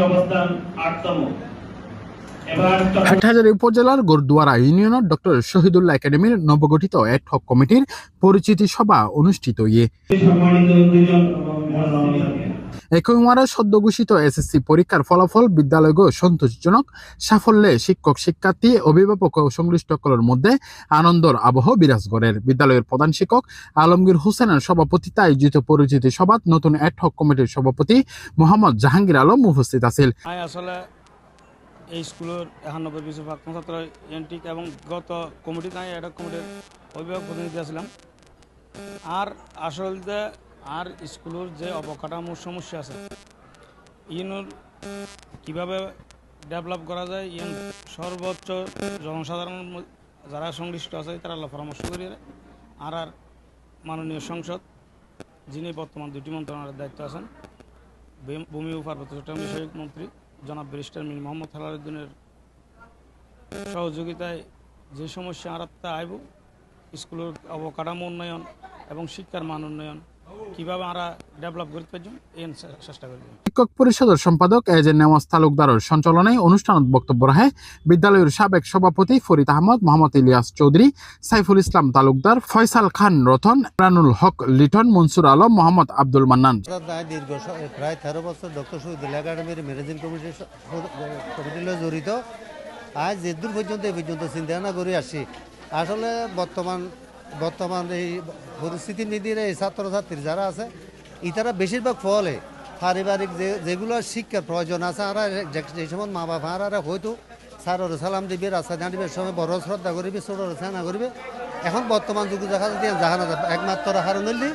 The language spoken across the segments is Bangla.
অবস্থান 8তম। হাটহাজারী উপজেলার গোরদুয়ারা ইউনিয়নের ডক্টর শহীদুল্লাহ একাডেমির নবগঠিত অ্যাডহক কমিটির পরিচিতি সভা অনুষ্ঠিত একই ওয়ারে সদ্য ঘোষিত এসএসসি পরীক্ষার ফলাফল বিদ্যালয়গুলো সন্তোষজনক সাফল্যে শিক্ষক শিক্ষার্থী অভিভাবক ও সংশ্লিষ্টকলের মধ্যে আনন্দর আবহ বিরাজ করে। বিদ্যালয়ের প্রধান শিক্ষক আলমগীর হোসেনের সভাপতিত্বে আয়োজিত পরিচিতি সভাত নতুন অ্যাডহক কমিটির সভাপতি মোহাম্মদ জাহাঙ্গীর আলম উপস্থিত আছেন। এই স্কুলের 91 কিছু প্রাক্তন ছাত্র এনটিক এবং গত কমিটি নাই অ্যাডহক কমিটির অভিভাবক প্রতিনিধি আসলাম। আর আসলে আর স্কুলের যে অবকাঠামোর সমস্যা আছে ইউনোর কীভাবে ডেভেলপ করা যায় ইন সর্বোচ্চ জনসাধারণ যারা সংশ্লিষ্ট আছে তারা পরামর্শ করি। আর মাননীয় সংসদ যিনি বর্তমান দুটি মন্ত্রণালয়ের দায়িত্ব আছেন, ভূমি ও পার্বত্য চট্টগ্রাম বিষয়ক মন্ত্রী জনাব ব্যারিস্টার মীর মোহাম্মদ হেলালুদ্দিনের সহযোগিতায় যে সমস্যা আরাত্তা আইব স্কুলের অবকাঠামো উন্নয়ন এবং শিক্ষার মান উন্নয়ন কিভাবে আমরা ডেভেলপ করতে পারি এই চেষ্টা করি। শিক্ষক পরিষদের সম্পাদক এজেন নেওয়াজ তালুকদারের সঞ্চালনায় অনুষ্ঠানত বক্তব্য রাখে বিদ্যালয়ের সাবেক সভাপতি ফরিদ আহমদ, মোহাম্মদ ইলিয়াস চৌধুরী, সাইফুল ইসলাম তালুকদার, ফয়সাল খান রতন, প্রানুল হক লিটন, মনসুর আলম, মোহাম্মদ আব্দুল মান্নান। দীর্ঘ প্রায় 13 বছর ডক্টর শহীদুল্লাহ একাডেমির ম্যানেজিং কমিটির জড়িত। আজ যে দূর পর্যন্ত এই পর্যন্ত চিন্তা না করে আসছি। আসলে বর্তমান এই পরিস্থিতি নিদিয়ে এই ছাত্রছাত্রী যারা আছে ইতারা বেশিরভাগ ফলে পারিবারিক যেগুলো শিক্ষার প্রয়োজন আছে আর যে সময় মা বাবা আর হয়তো স্যারের সালাম দিবে, রাস্তা দাঁড়িয়ে সময় বড় শ্রদ্ধা করিবে, ছোটর ছানা করিবে। এখন বর্তমান যুগে দেখা যাচ্ছে জাহানা একমাত্র কারণ হইলে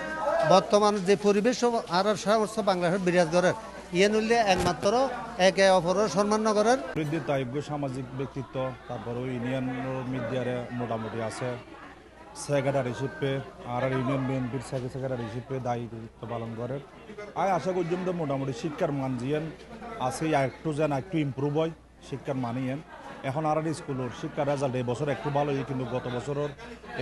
বর্তমান যে পরিবেশ আর সমস্ত বাংলাদেশের বিরাজ করার ইয়ে নইলে একমাত্র একে অপরের সম্মান করার সামাজিক ব্যক্তিত্ব, তারপর ইউনিয়ন মিডিয়ারে মোটামুটি আছে সেক্রেটারি হিসেবে আর ইউনিয়ন বিএনপির সেক্রেটারি হিসেবে দায়িত্ব পালন করে। আমি আশা করি যে মোটামুটি শিক্ষার মান জিয়েন আছে একটু ইম্প্রুভ হয় শিক্ষার মানিয়েন। এখন আর স্কুলের শিক্ষার রেজাল্ট এই বছর একটু ভালো, কিন্তু গত বছরের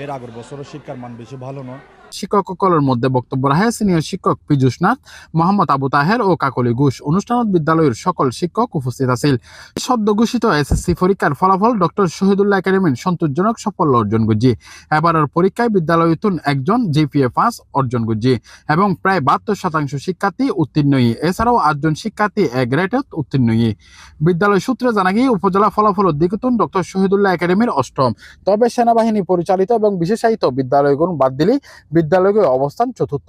এর আগের বছরের শিক্ষার মান বেশি ভালো নয়। শিক্ষকসকলের মধ্যে বক্তব্য রাখে সিনিয়র শিক্ষক পীযুষ নাথ, মোহাম্মদ আবু তাহের ও কাকলি ঘোষ। অনুষ্ঠানত বিদ্যালয়ের সকল শিক্ষক উপস্থিত আছিল। সদ্য ঘোষিত এসএসসি পরীক্ষার ফলাফল ডক্টর শহীদুল্লাহ একাডেমির সন্তোষজনক সাফল্য অর্জন করছে। এবারের পরীক্ষায় বিদ্যালয়তুন একজন জিপিএ 5 অর্জন করছে এবং প্রায় 72% শিক্ষার্থী উত্তীর্ণ। এছাড়াও 8 জন শিক্ষার্থী এ গ্রেডত উত্তীর্ণ। বিদ্যালয় সূত্রে জানা গিয়ে উপজেলা ফলাফলের দিকতুন ডক্টর শহীদুল্লাহ একাডেমির 8ম, তবে সেনাবাহিনী পরিচালিত এবং বিশেষায়িত বিদ্যালয়গুলো বাদ দিলে বিদ্যালয়ের অবস্থান 4র্থ।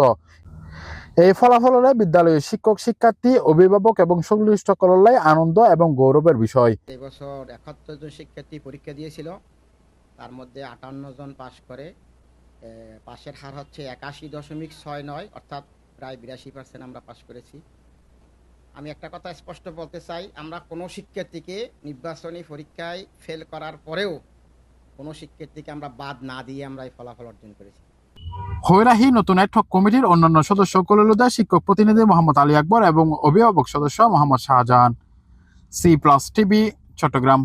এই ফলাফলে বিদ্যালয়ের শিক্ষক শিক্ষার্থী অভিভাবক এবং সংশ্লিষ্ট সকলের আনন্দ এবং গৌরবের বিষয়। এই বছর 71 জন শিক্ষার্থী পরীক্ষা দিয়েছিল, তার মধ্যে 58 জন পাশ করে। পাশের হার হচ্ছে 81.69, অর্থাৎ প্রায় 82% আমরা পাশ করেছি। আমি একটা কথা স্পষ্ট বলতে চাই, আমরা কোনো শিক্ষার্থীকে নির্বাচনী পরীক্ষায় ফেল করার পরেও কোনো শিক্ষার্থীকে আমরা বাদ না দিয়ে আমরা এই ফলাফল অর্জন করেছি। হৈরাহি নতুন অ্যাডহক কমিটির অন্যান্য সদস্য কলিলুদা, শিক্ষক প্রতিনিধি মোহাম্মদ আলী আকবর এবং অভিভাবক সদস্য মোহাম্মদ শাহজাহান। C+ TV, Chittagong.